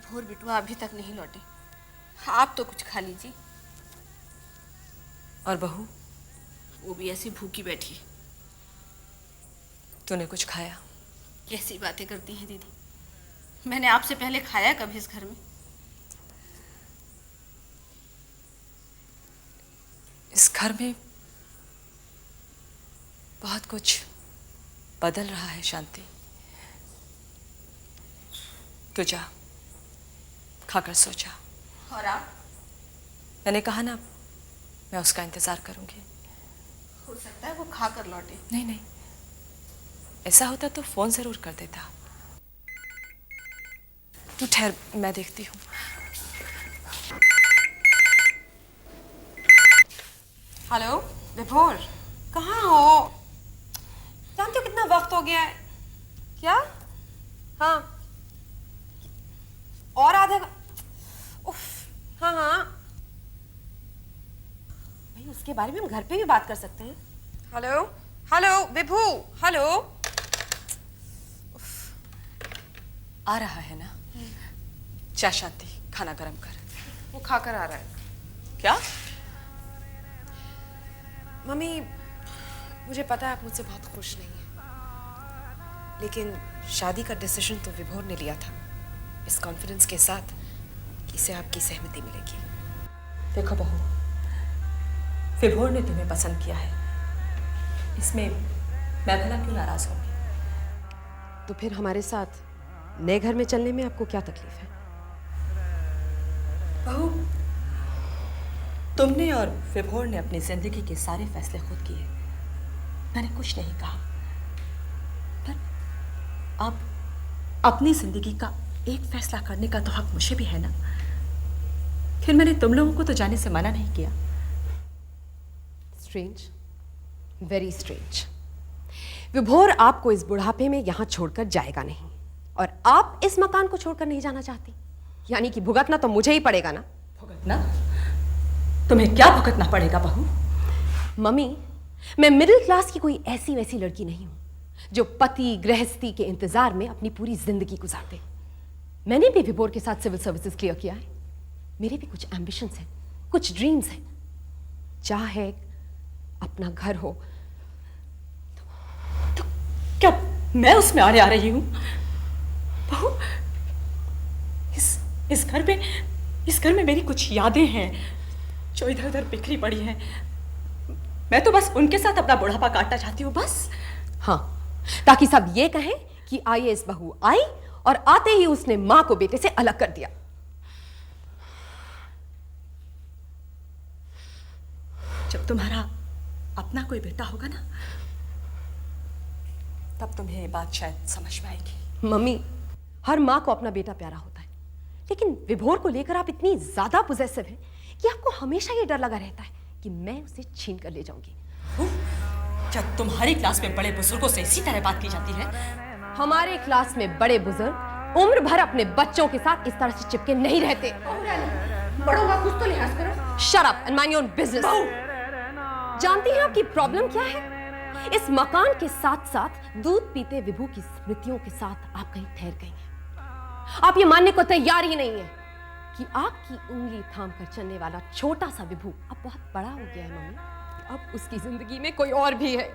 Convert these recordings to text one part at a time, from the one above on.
विभोर बिटुआ अभी तक नहीं लौटे। आप तो कुछ खा लीजिए। और बहू? वो भी ऐसी भूखी बैठी। तूने कुछ खाया? कैसी बातें करती हैं दीदी, मैंने आपसे पहले खाया कभी इस घर में? इस घर में बहुत कुछ बदल रहा है शांति। तू जा, खाकर सो जा। और आप? मैंने कहा ना, मैं उसका इंतजार करूंगी। हो सकता है वो खा कर लौटे। नहीं नहीं, ऐसा होता तो फोन जरूर कर देता। तू ठहर, मैं देखती हूँ। हेलो विभोर, कहाँ हो? जानते हो कितना वक्त हो गया है? क्या? हाँ, और आधे उफ, हाँ हाँ भाई, उसके बारे में हम घर पे भी बात कर सकते हैं। हेलो हेलो विभू, हेलो। आ रहा है ना? जा शांति, खाना गरम कर। वो खाकर आ रहा है। क्या? मम्मी, मुझे पता है आप मुझसे बहुत खुश नहीं हैं, लेकिन शादी का डिसीजन तो विभोर ने लिया था, इस कॉन्फिडेंस के साथ कि इसे आपकी सहमति मिलेगी। देखो बहू, विभोर ने तुम्हें पसंद किया है, इसमें मैं भला क्यों नाराज होंगी? तो फिर हमारे साथ नए घर में चलने में आपको क्या तकलीफ है? बहू, तुमने और विभोर ने अपनी जिंदगी के सारे फैसले खुद किए, मैंने कुछ नहीं कहा। पर अब अपनी जिंदगी का एक फैसला करने का तो हक मुझे भी है ना। फिर मैंने तुम लोगों को तो जाने से मना नहीं किया। Strange, very strange. विभोर आपको इस बुढ़ापे में यहां छोड़कर जाएगा नहीं, और आप इस मकान को छोड़कर नहीं जाना चाहती, यानी कि भुगतना तो मुझे ही पड़ेगा ना। भुगतना? तुम्हें क्या भुगतना पड़ेगा बहू? मम्मी, मैं मिडिल क्लास की कोई ऐसी वैसी लड़की नहीं हूं जो पति गृहस्थी के इंतजार में अपनी पूरी जिंदगी गुजार दे। मैंने भी विभोर के साथ सिविल सर्विसेज क्लियर किया है। मेरे भी कुछ एम्बिशंस हैं, कुछ ड्रीम्स हैं। चाहे अपना घर हो। तो क्या मैं उसमें आने आ रही हूं? बहू, इस घर में मेरी कुछ यादें हैं जो इधर उधर बिखरी पड़ी हैं। मैं तो बस उनके साथ अपना बुढ़ापा काटना चाहती हूँ, बस। हाँ, ताकि सब ये कहें कि आईएएस बहू आई और आते ही उसने मां को बेटे से अलग कर दिया। जब तुम्हारा अपना कोई बेटा होगा ना, तब तुम्हें ये बात शायद समझ में आएगी। मम्मी, हर मां को अपना बेटा प्यारा होता है, लेकिन विभोर को लेकर आप इतनी ज्यादा पॉसेसिव हैं कि आपको हमेशा ये डर लगा रहता है कि मैं उसे छीन कर ले जाऊंगी। क्या तुम्हारी क्लास में बड़े बुजुर्गों से इसी तरह बात की जाती है? हमारे क्लास में बड़े बुजुर्ग उम्र भर अपने बच्चों के साथ इस तरह से चिपके नहीं रहते। बड़ों का कुछ तो लिहाज करो। Shut up and mind your own business. जानती हैं आपकी प्रॉब्लम क्या है? इस मकान के साथ साथ दूध पीते विभू की स्मृतियों के साथ आप कहीं ठहर गई हैं। आप ये मानने को तैयार ही नहीं है कि आपकी उंगली थाम कर चलने वाला छोटा सा विभू अब बहुत बड़ा हो गया है। मम्मी, अब उसकी जिंदगी में कोई और भी है।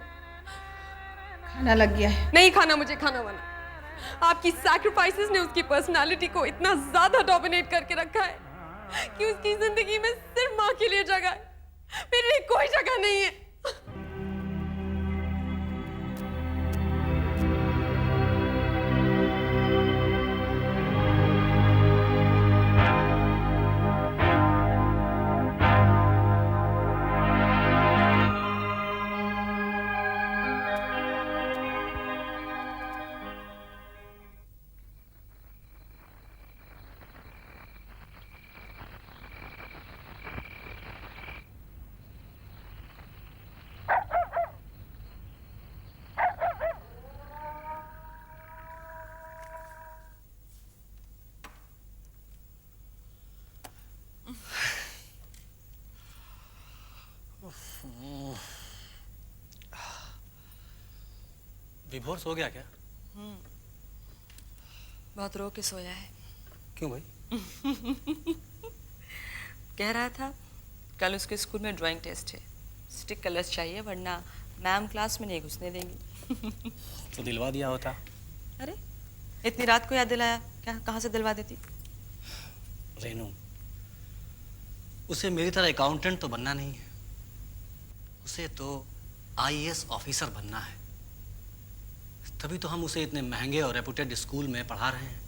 खाना लग गया है। नहीं खाना, मुझे खाना वाना। आपकी सैक्रिफाइसेस ने उसकी पर्सनालिटी को इतना ज्यादा डोमिनेट करके रखा है कि उसकी जिंदगी में सिर्फ मां के लिए जगह है, मेरे लिए कोई जगह नहीं है। विभोर सो गया क्या? बहुत रो के सोया है। क्यों भाई? कह रहा था कल उसके स्कूल में ड्राइंग टेस्ट है, स्टिक कलर्स चाहिए वरना मैम क्लास में नहीं घुसने देंगी। तो दिलवा दिया होता। अरे इतनी रात को याद दिलाया, क्या कहाँ से दिलवा देती? रेनू, उसे मेरी तरह अकाउंटेंट तो बनना नहीं है, उसे तो आईएएस ऑफिसर बनना है। तभी तो हम उसे इतने महंगे और रेपुटेड स्कूल में पढ़ा रहे हैं।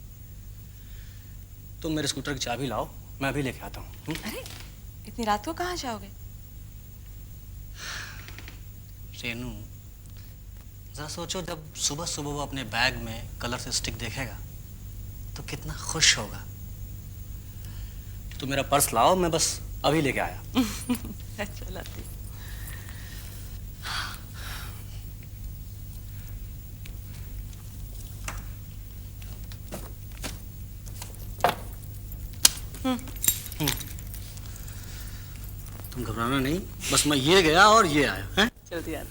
तुम मेरे स्कूटर की चाबी लाओ, मैं अभी लेके आता हूँ। अरे इतनी रात को कहाँ जाओगे? रेनू, जरा सोचो, जब सुबह सुबह वो अपने बैग में कलर से स्टिक देखेगा तो कितना खुश होगा। तो मेरा पर्स लाओ, मैं बस अभी लेके आया। अच्छा लाती। तुम घबराना नहीं, बस मैं ये गया और ये आया हैं? जल्दी आ।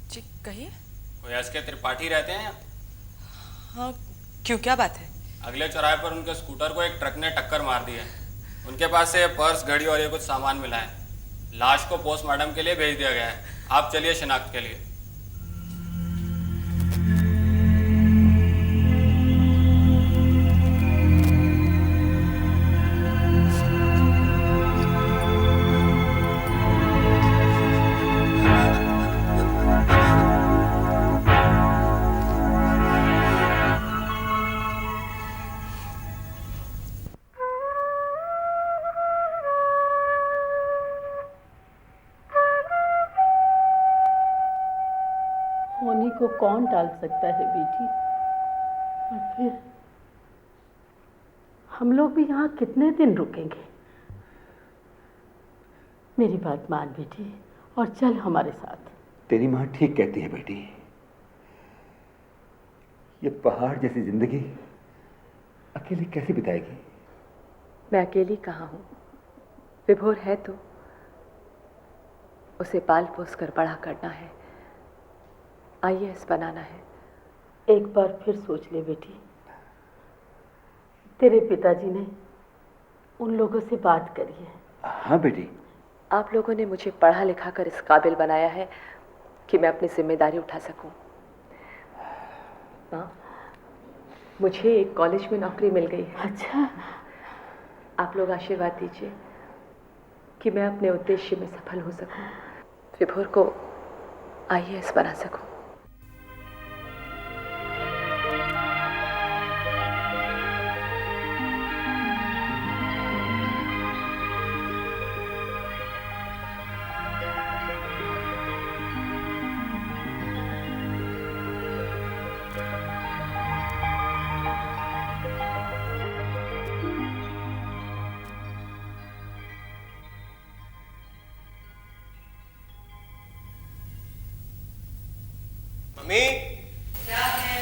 जी कहिए। कोई एस के त्रिपाठी रहते हैं यहाँ? हाँ क्यों, क्या बात है? अगले चौराहे पर उनके स्कूटर को एक ट्रक ने टक्कर मार दी है। उनके पास से पर्स, घड़ी और ये कुछ सामान मिला है। लाश को पोस्टमार्टम के लिए भेज दिया गया है। आप चलिए शिनाख्त के लिए। होनी को कौन टाल सकता है बेटी। और फिर हम लोग भी यहाँ कितने दिन रुकेंगे। मेरी बात मान बेटी और चल हमारे साथ। तेरी माँ ठीक कहती है बेटी, ये पहाड़ जैसी जिंदगी अकेली कैसे बिताएगी। मैं अकेली कहाँ हूँ, विभोर है तो उसे पाल पोस कर बड़ा करना है, आईएएस बनाना है। एक बार फिर सोच ले बेटी, तेरे पिताजी ने उन लोगों से बात करी है। हाँ बेटी। आप लोगों ने मुझे पढ़ा लिखा कर इस काबिल बनाया है कि मैं अपनी जिम्मेदारी उठा सकूं। माँ, मुझे एक कॉलेज में नौकरी मिल गई है। अच्छा। आप लोग आशीर्वाद दीजिए कि मैं अपने उद्देश्य में सफल हो सकूं, विभोर को आईएएस बना सकूं। मम्मी, क्या है?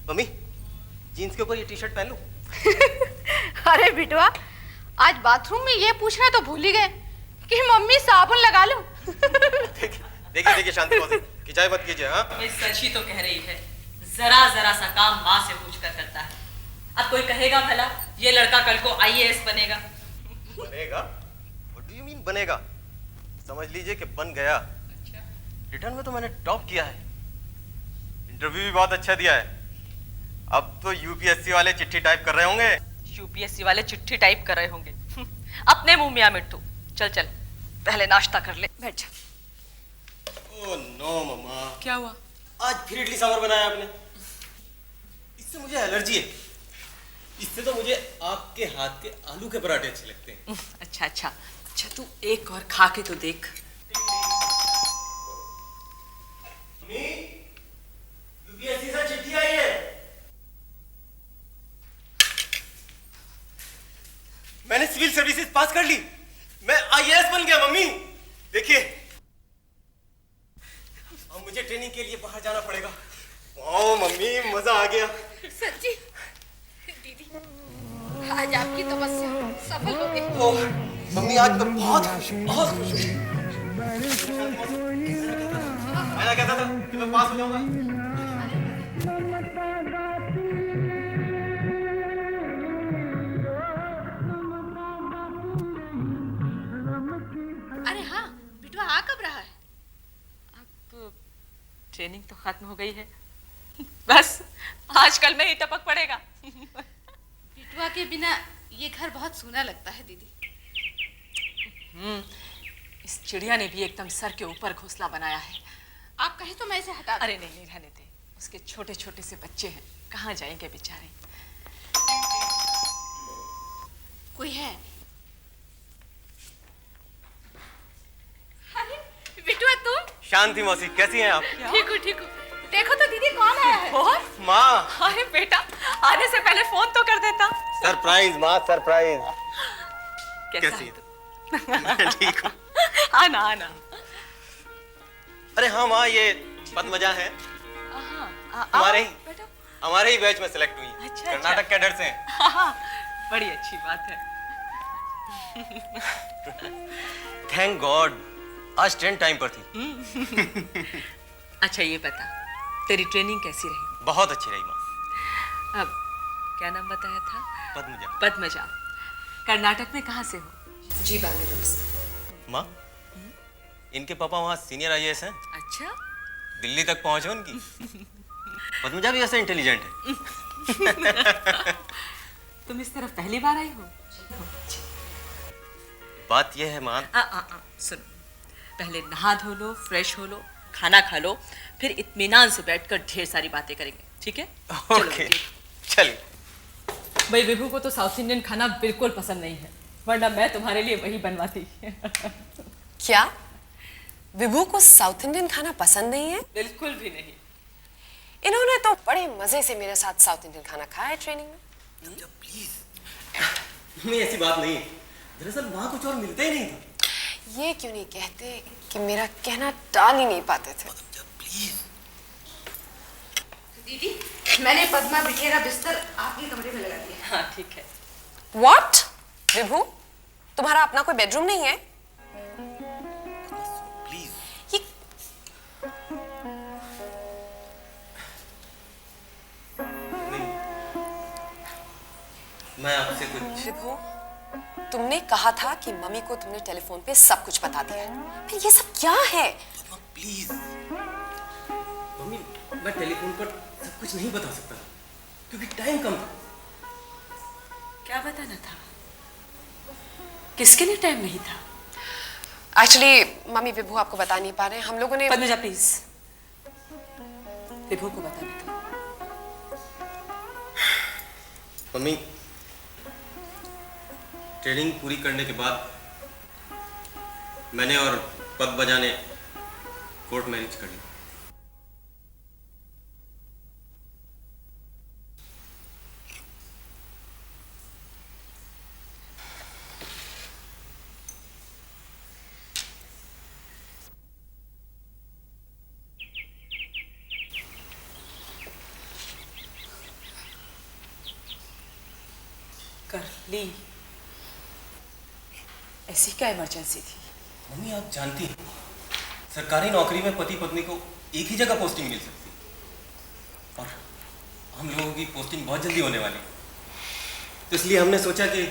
मम्मी, जीन्स के ऊपर ये टी शर्ट पहन लूं? अरे बिटवा, आज बाथरूम में ये पूछना तो भूल ही गए कि मम्मी साबुन लगा लूं। देखिए देखिए शांति मौसी, खिंचाई मत कीजिए। हाँ, मैं सच ही तो कह रही है, जरा जरा सा काम माँ से पूछकर करता है। अब कोई कहेगा भला ये लड़का कल को आईएएस बनेगा। बनेगा? What do you mean बनेगा? समझ लीजिए कि बन गया। रिटर्न में तो मैंने टॉप किया है, इंटरव्यू भी बहुत अच्छा दिया है। अब तो यूपीएससी वाले चिट्ठी टाइप कर रहे होंगे। यूपीएससी वाले चिट्ठी टाइप कर रहे होंगे। अपने मुंह में आ मिट्टू। चल चल पहले नाश्ता कर ले, बैठ जा। ओह नो मम्मा। क्या हुआ? आज फिर इडली सांभर बनाया आपने। इससे मुझे एलर्जी है। इससे तो मुझे आपके हाथ के आलू के पराठे अच्छे लगते हैं। अच्छा अच्छा अच्छा, तू एक और खा के तो देख। यूपीएससी से चिट्ठी आई है। मैंने सिविल सर्विसेज पास कर ली, मैं आईएएस बन गया। मम्मी देखिए, मुझे ट्रेनिंग के लिए बाहर जाना पड़ेगा। वाह मम्मी, मजा आ गया। सच्ची दीदी, आज आपकी तपस्या सफल हो गई। ओह मम्मी, आज तो बहुत बहुत खुश हुई। मैं कहता था कि मैं पास हो जाऊंगा। अरे हाँ, बिटवा आ कब रहा है? अब ट्रेनिंग तो खत्म हो गई है, बस आजकल में ही टपक पड़ेगा। बिटवा के बिना ये घर बहुत सूना लगता है दीदी। इस चिड़िया ने भी एकदम सर के ऊपर घोंसला बनाया है। आप कहें तो मैं इसे हटा दूं। अरे नहीं नहीं, रहने दे, उसके छोटे छोटे से बच्चे हैं, कहाँ जाएंगे बेचारे। कोई है? अरे बिटवा तुम? शांति मौसी, कैसी हैं आप? ठीक हूँ ठीक हूँ। देखो तो दीदी कौन आया है। माँ, अरे बेटा, आने से पहले फोन तो कर देता। सरप्राइज माँ, सरप्राइज। कैसा कैसी है है? तू? मैं ठीक हूँ। आना आना। अरे हाँ माँ, ये पद्मजा है, हमारे ही बैच में सेलेक्ट हुई। अच्छा, कर्नाटक कैडर से हैं। हाँ, बड़ी अच्छी बात है। थैंक गॉड, आज ट्रेन टाइम पर थी। अच्छा ये बता, तेरी ट्रेनिंग कैसी रही? बहुत अच्छी रही माँ। अब क्या नाम बताया था? पद्मजा। पद्मजा। कर्नाटक में कहाँ से हो? जी बैंगलोर से। माँ, इनके पापा वहाँ सीनियर आईएएस हैं। अच्छा, दिल्ली तक पहुँचे उनकी। पद्मजा भी ऐसे इंटेलिजेंट है। तुम इस तरफ पहली बार आई हो? बात यह है माँ। सुनो, पहले नहा धो लो, फ्रेश हो लो, खाना खा लो, फिर इत्मीनान से बैठकर ढेर सारी बातें करेंगे, ठीक है? ओके, चलिए। भाई विभू को तो साउथ इंडियन खाना बिल्कुल पसंद नहीं है, वरना मैं तुम्हारे लिए वही बनवाती। क्या विभू को साउथ इंडियन खाना पसंद नहीं है? बिल्कुल भी नहीं। इन्होंने तो बड़े मजे से मेरे साथ साउथ इंडियन खाना खाया है ट्रेनिंग में। प्लीज, नहीं ऐसी बात नहीं है। दरअसल वहाँ कुछ और मिलता ही नहीं था। ये क्यों नहीं कहते कि मेरा कहना टाल ही नहीं पाते थे? प्लीज। दीदी, मैंने पद्मा बिखेरा बिस्तर आपके कमरे में लगा दिया। हाँ ठीक है। What? विभू, तुम्हारा अपना कोई बेडरूम नहीं है? प्लीज। ये मैं आपसे कुछ। विभू, तुमने कहा था कि मम्मी को तुमने टेलीफोन पे सब कुछ बता दिया है, फिर ये सब क्या है? प्लीज मम्मी, मैं टेलीफोन पर सब कुछ नहीं बता सकता क्योंकि टाइम कम था। क्या बताना था? किसके लिए टाइम नहीं था? एक्चुअली मम्मी विभू आपको बता नहीं पा रहे हैं, हम लोगों ने। पद्मजा प्लीज, विभू को बताना था। मम्मी, ट्रेनिंग पूरी करने के बाद मैंने और पद्मजा ने कोर्ट मैरिज कर ली। कर ली? ऐसी क्या इमरजेंसी थी? मम्मी, आप जानती हैं सरकारी नौकरी में पति पत्नी को एक ही जगह पोस्टिंग मिल सकती है और हम लोगों की पोस्टिंग बहुत जल्दी होने वाली है, तो इसलिए हमने सोचा कि।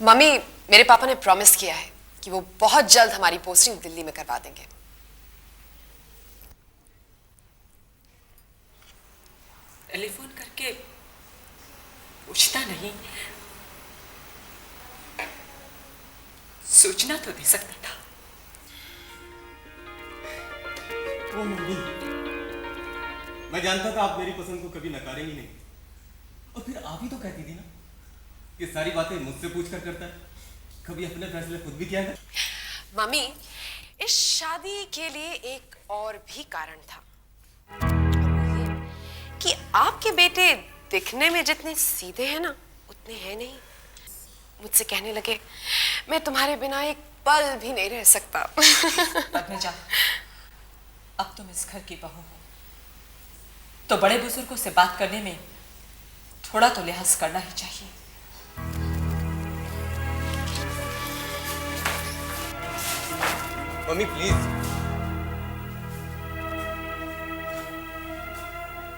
मम्मी, मेरे पापा ने प्रॉमिस किया है कि वो बहुत जल्द हमारी पोस्टिंग दिल्ली में करवा देंगे। टेलीफोन करके पूछता नहीं, सूचना तो दे सकता था। ओ मम्मी, मैं जानता था आप मेरी पसंद को कभी नकारेंगी नहीं, और फिर आप ही तो कहती थी ना कि सारी बातें मुझसे पूछकर करता है, कभी अपने फैसले खुद भी किया है। मम्मी, इस शादी के लिए एक और भी कारण था, कि आपके बेटे दिखने में जितने सीधे हैं ना उतने हैं नहीं। मुझसे कहने लगे, मैं तुम्हारे बिना एक पल भी नहीं रह सकता। पद्मजा, अब तुम इस घर की बहू हो तो बड़े बुजुर्गों से बात करने में थोड़ा तो लिहाज करना ही चाहिए। Mummy please.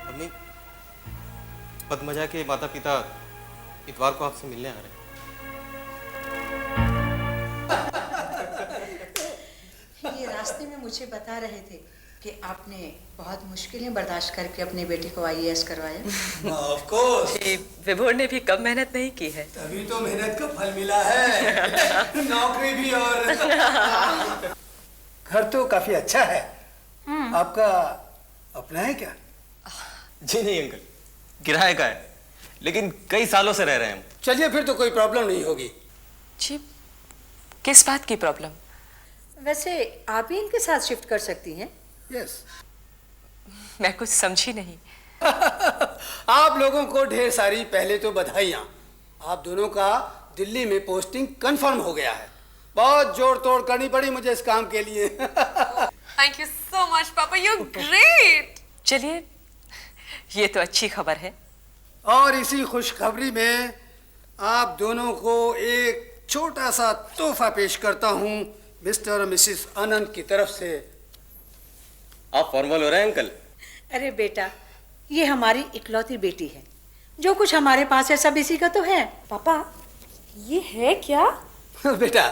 मम्मी, पद्मजा के माता पिता इतवार को आपसे मिलने आ रहे हैं। ये रास्ते में मुझे बता रहे थे कि आपने बहुत मुश्किलें बर्दाश्त करके अपनी बेटी को आईएएस करवाया। Of course. विभोर ने भी कम मेहनत नहीं की है। तभी तो मेहनत का फल मिला है। नौकरी भी और घर तो काफी अच्छा है। आपका अपना है क्या? जी नहीं अंकल, किराए का है, लेकिन कई सालों से रह रहे हैं हम। चलिए फिर तो कोई प्रॉब्लम नहीं होगी। जी, किस बात की प्रॉब्लम? वैसे आप ही इनके साथ शिफ्ट कर सकती हैं। यस। मैं कुछ समझी नहीं। आप लोगों को ढेर सारी पहले तो बधाइयाँ। आप दोनों का दिल्ली में पोस्टिंग कंफर्म हो गया है। बहुत जोड़ तोड़ करनी पड़ी मुझे इस काम के लिए। थैंक यू सो मच पापा, यू ग्रेट। चलिए, ये तो अच्छी खबर है। और इसी खुशखबरी में आप दोनों को एक छोटा सा तोहफा पेश करता हूँ मिस्टर और मिसेस आनंद की तरफ से। आप फॉर्मल हो रहे हैं अंकल? अरे बेटा, ये हमारी इकलौती बेटी है। जो कुछ हमारे पास है सब इसी का तो है। पापा, ये है क्या? बेटा,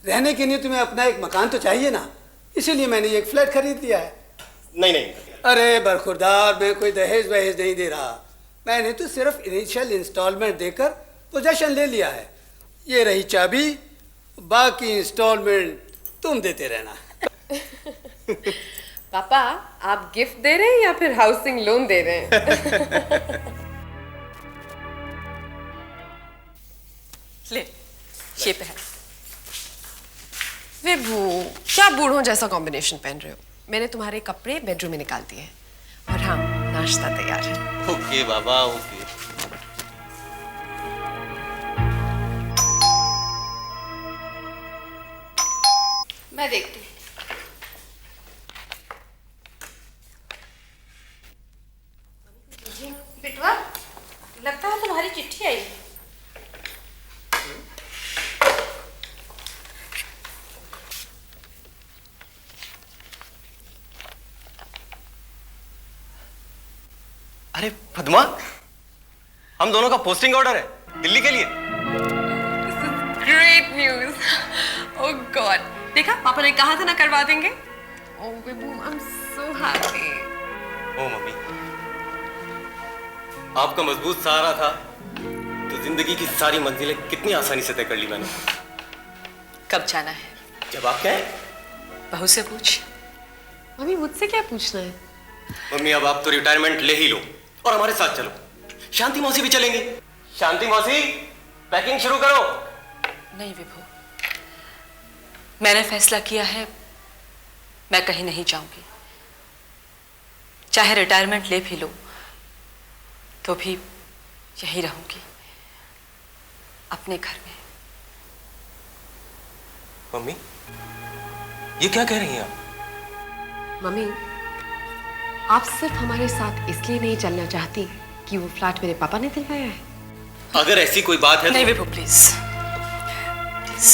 रहने के लिए तुम्हें अपना एक मकान तो चाहिए ना, इसीलिए मैंने एक फ्लैट खरीद लिया है। नहीं नहीं। अरे बरखुरदार, मैं कोई दहेज वहेज नहीं दे रहा। मैंने तो सिर्फ इनिशियल इंस्टॉलमेंट देकर पोजेशन ले लिया है। ये रही चाबी, बाकी इंस्टॉलमेंट तुम देते रहना। पापा, आप गिफ्ट दे रहे हैं या फिर हाउसिंग लोन दे रहे हैं? ले, ये पहन। विभू, क्या बूढ़ों जैसा कॉम्बिनेशन पहन रहे हो? मैंने तुम्हारे कपड़े बेडरूम में निकाल दिए हैं और हाँ, नाश्ता तैयार है। ओके बाबा, ओके। मैं देखती हूँ। बिटवा, लगता है तुम्हारी चिट्ठी आई। अरे पद्मा, हम दोनों का पोस्टिंग ऑर्डर है दिल्ली के लिए। Great news. ओह गॉड, देखा पापा ने कहा था ना करवा देंगे। Oh Vibhu, I am so happy. ओ मम्मी, आपका मजबूत सहारा था तो जिंदगी की सारी मंजिलें कितनी आसानी से तय कर ली मैंने। कब जाना है? जब आप कहें। बहू से पूछ। मम्मी, मुझसे क्या पूछना है? मम्मी, अब आप तो रिटायरमेंट ले ही लो और हमारे साथ चलो। शांति मौसी भी चलेंगे। शांति मौसी, पैकिंग शुरू करो। नहीं विभू, मैंने फैसला किया है, मैं कहीं नहीं जाऊंगी। चाहे रिटायरमेंट ले भी लो तो भी यहीं रहूंगी, अपने घर में। मम्मी, ये क्या कह रही हैं आप? मम्मी, आप सिर्फ हमारे साथ इसलिए नहीं चलना चाहती कि वो फ्लैट मेरे पापा ने दिलवाया है? अगर ऐसी कोई बात है नहीं तो... विभू, प्लीज प्लीज,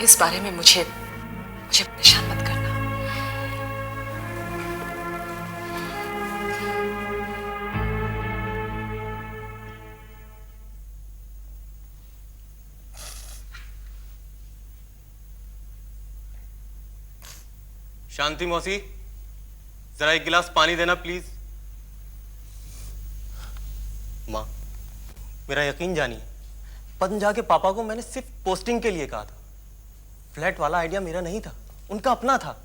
इस बारे में मुझे परेशान मत करना। शांति मौसी, जरा एक गिलास पानी देना प्लीज। माँ, मेरा यकीन जानिए, पद्मजा के पापा को मैंने सिर्फ पोस्टिंग के लिए कहा था। फ्लैट वाला आइडिया मेरा नहीं था, उनका अपना था।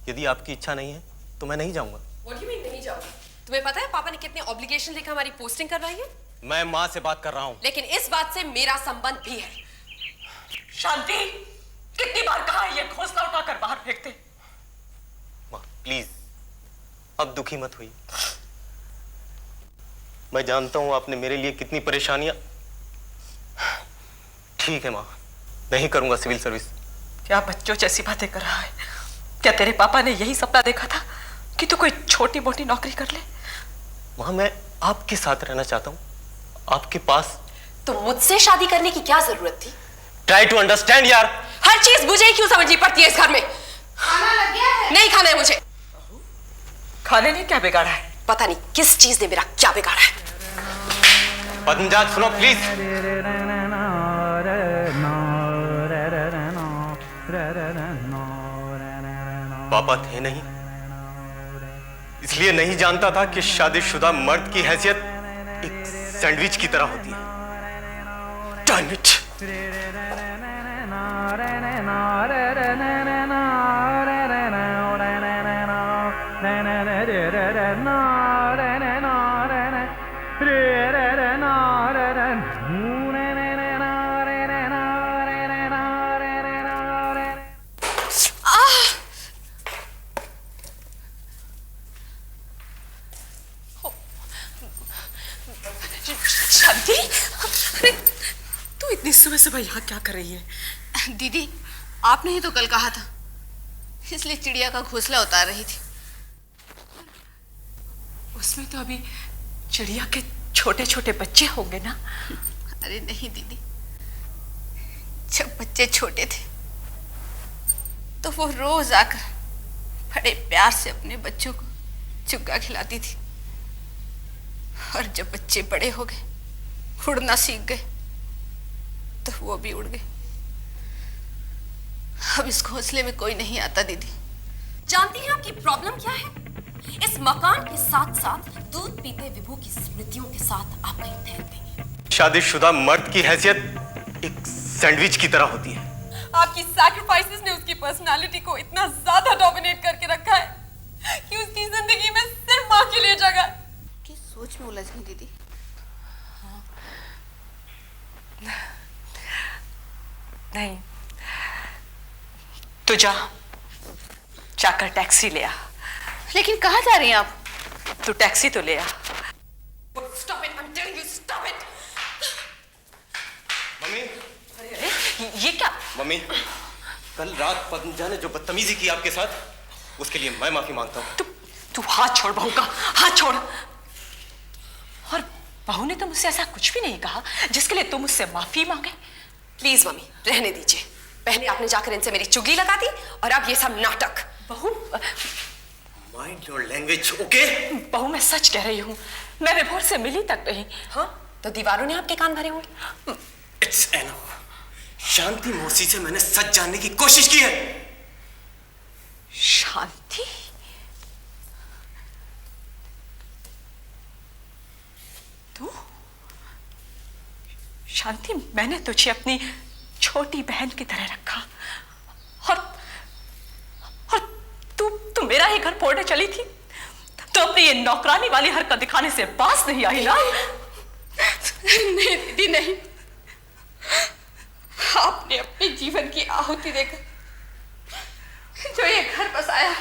यदि आपकी इच्छा नहीं है तो मैं नहीं जाऊंगा। What do you mean नहीं जाओगे? तुम्हें पता है पापा ने कितने ऑब्लिगेशन लेकर हमारी पोस्टिंग करवाई है? मैं माँ से बात कर रहा हूँ। लेकिन इस बात से मेरा संबंध भी है। शांति, कितनी बार कहा है ये घोंसला उठाकर बाहर फेंक दे। माँ प्लीज, अब दुखी मत हुई। मैं जानता हूं आपने मेरे लिए कितनी परेशानियां। ठीक है माँ, नहीं करूंगा सिविल सर्विस। क्या बच्चों जैसी बातें कर रहा है? क्या तेरे पापा ने यही सपना देखा था कि तू कोई छोटी मोटी नौकरी कर ले? माँ, मैं आपके साथ रहना चाहता हूँ, आपके पास। तो मुझसे शादी करने की क्या जरूरत थी? ट्राई टू अंडरस्टैंड यार। हर चीज मुझे ही क्यों समझनी पड़ती है इस घर में? खाना लग गया है? नहीं खाना है मुझे। खाने ने क्या बिगाड़ा है? पता नहीं किस चीज ने मेरा क्या बिगाड़ा है। पद्मजात सुनो प्लीज। पापा थे नहीं, इसलिए नहीं जानता था कि शादीशुदा मर्द की हैसियत एक सैंडविच की तरह होती है। Damn it! शांति, अरे तू इतनी सुबह सुबह यहाँ क्या कर रही है? दीदी, आपने ही तो कल कहा था, इसलिए चिड़िया का घोंसला उतार रही थी। उसमें तो अभी चिड़िया के छोटे छोटे बच्चे होंगे ना? अरे नहीं दीदी, जब बच्चे छोटे थे तो वो रोज आकर बड़े प्यार से अपने बच्चों को चुग्गा खिलाती थी, और जब बच्चे बड़े हो गए, उड़ना सीख गए, तो वो भी उड़ गए। अब इस घोंसले में कोई नहीं आता दीदी। जानती हैं आपकी प्रॉब्लम क्या है? इस मकान के साथ साथ दूध पीते विभू की स्मृतियों के साथ आप कहीं ठहरते हैं। शादीशुदा मर्द की हैसियत एक सैंडविच की तरह होती है। आपकी सैक्रिफाइसेस ने उसकी पर्सनालिटी को इतना ज्यादा डोमिनेट करके रखा है कि उसकी जिंदगी में सिर्फ माँ के लिए जगह। किस सोच में उलझ गई दीदी? नहीं, तू जाकर टैक्सी ले आ। लेकिन कहाँ जा रही हैं आप? तू टैक्सी तो ले आ। Stop it, I'm telling you, stop it. Mummy, अरे ये क्या? मम्मी, कल रात पद्मजा ने जो बदतमीजी की आपके साथ, उसके लिए मैं माफी मांगता हूँ। तू हाथ छोड़ बहू का, हाथ छोड़। और बहू ने तो मुझसे ऐसा कुछ भी नहीं कहा जिसके लिए तुम मुझसे माफी मांगे। प्लीज मम्मी, रहने दीजिए। पहले आपने जाकर इनसे मेरी चुगली लगा दी और अब ये सब नाटक। बहू, माइंड योर लैंग्वेज, ओके? बहू मैं सच कह रही हूँ, मैं विभोर से मिली तक नहीं। हाँ, तो दीवारों ने आपके कान भरे होंगे। It's enough. शांति मौसी से मैंने सच जानने की कोशिश की है। शांति? तू? शांति, मैंने तुझे अपनी छोटी बहन की तरह रखा, और तू मेरा ही घर फोड़ने चली थी। तो अपनी ये नौकरानी वाली हरकत दिखाने से बास नहीं आई ना? नहीं दीदी, नहीं। आपने अपने जीवन की आहुति देकर जो ये घर बसाया,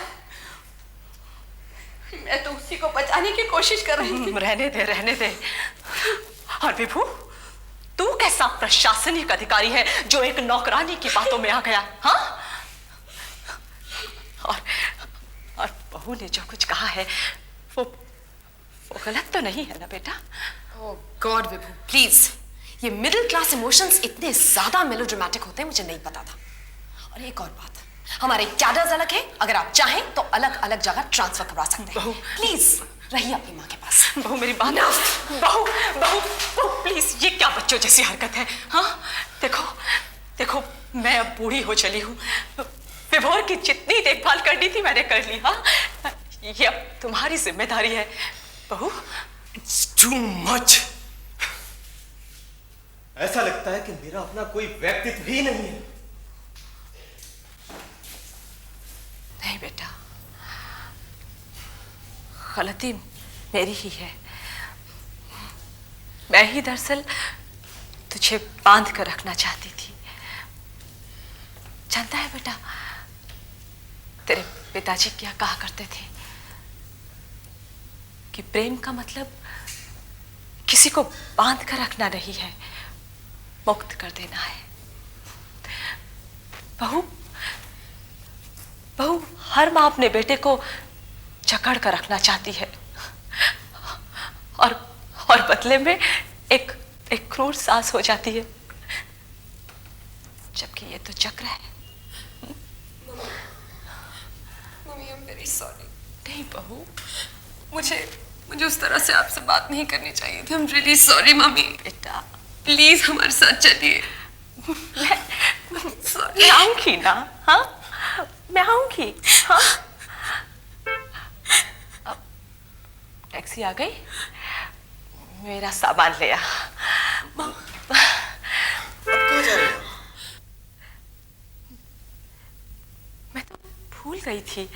मैं तो उसी को बचाने की कोशिश कर रही थी। रहने दे। और विभू, तू कैसा प्रशासनिक अधिकारी है जो एक नौकरानी की बातों में आ गया? हाँ? और बहू ने जो कुछ कहा है वो गलत तो नहीं है ना बेटा? ओह गॉड विभू, प्लीज। ये मिडिल क्लास इमोशंस इतने ज्यादा मेलोड्रामेटिक होते हैं, मुझे नहीं पता था। और एक और बात, हमारे कैडर्स अलग है, अगर आप चाहें तो अलग अलग जगह ट्रांसफर करवा सकते हैं। प्लीज रहिए अपनी माँ के पास। बहू मेरी बात। बहू प्लीज, ये क्या बच्चों जैसी हरकत है? हाँ, देखो मैं अब बूढ़ी हो चली हूँ। विभोर की जितनी देखभाल करनी थी मैंने कर ली। हाँ, ये अब तुम्हारी जिम्मेदारी है बहू। It's too much. ऐसा लगता है कि मेरा अपना कोई व्यक्तित्व ही नहीं है। नहीं बेटा, गलती मेरी ही है। मैं ही दरअसल तुझे बांध कर रखना चाहती थी। जानता है बेटा, तेरे पिताजी क्या कहा करते थे कि प्रेम का मतलब किसी को बांध कर रखना नहीं है, मुक्त कर देना है। बहू, बहू हर माँ अपने बेटे को जकड़ कर रखना चाहती है और बदले में एक क्रूर सास हो जाती है, जबकि ये तो चक्र है। Mummy, I am very sorry. नहीं बहू, मुझे उस तरह से आपसे बात नहीं करनी चाहिए थी। I am really sorry mummy. बेटा प्लीज हमारे साथ चलिए। मैं आऊंगी ना। हाँ, मैं आऊंगी। हाँ, अब टैक्सी आ गई, मेरा सामान ले आ। अब कहाँ जा रहे हो? मैं तो भूल गई थी,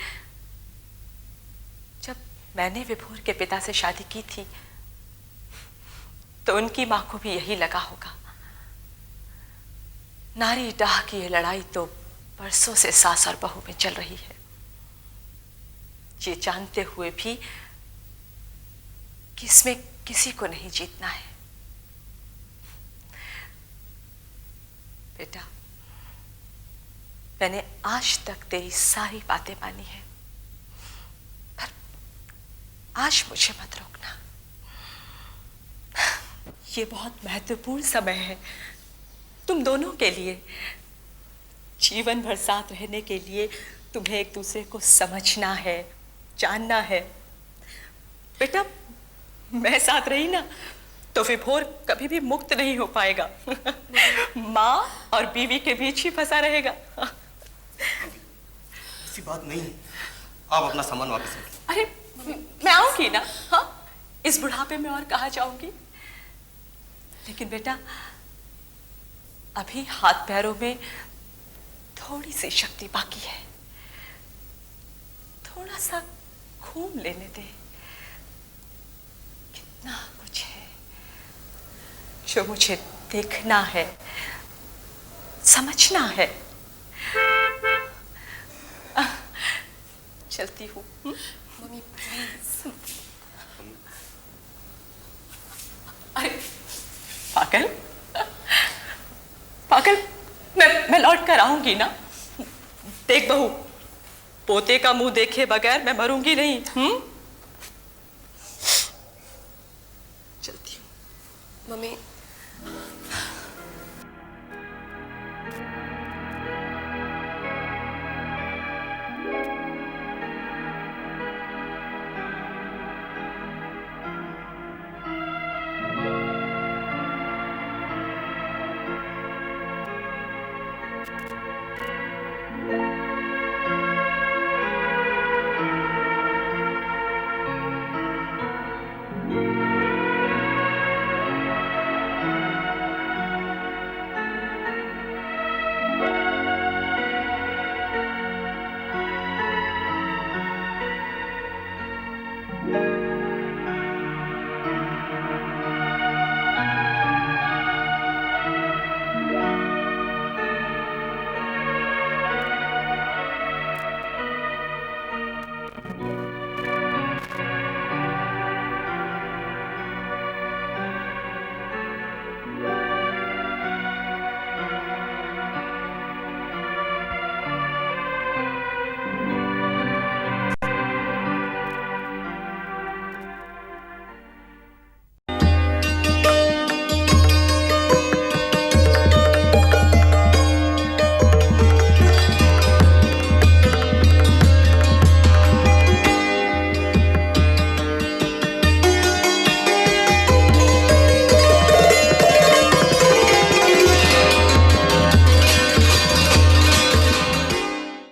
जब मैंने विभोर के पिता से शादी की थी तो उनकी मां को भी यही लगा होगा। नारी डाह की ये लड़ाई तो बरसों से सास और बहू में चल रही है, ये जानते हुए भी कि इसमें किसी को नहीं जीतना है। बेटा, मैंने आज तक तेरी सारी बातें मानी है, पर आज मुझे मत रोकना। ये बहुत महत्वपूर्ण समय है तुम दोनों के लिए। जीवन भर साथ रहने के लिए तुम्हें एक दूसरे को समझना है, जानना है। बेटा, मैं साथ रही ना तो विभोर कभी भी मुक्त नहीं हो पाएगा। माँ और बीवी के बीच ही फंसा रहेगा। ऐसी बात नहीं है, आप अपना सामान वापस रखिए। अरे मैं आऊंगी ना। हाँ, इस बुढ़ापे में और कहाँ जाऊंगी। लेकिन बेटा, अभी हाथ पैरों में थोड़ी सी शक्ति बाकी है, थोड़ा सा घूम लेने दे। कितना कुछ है जो मुझे देखना है, समझना है। चलती हूँ। Mummy please. अरे पागल पागल, मैं लौट कर आऊंगी ना। देख बहू, पोते का मुंह देखे बगैर मैं मरूंगी नहीं। चलती हूँ। मम्मी,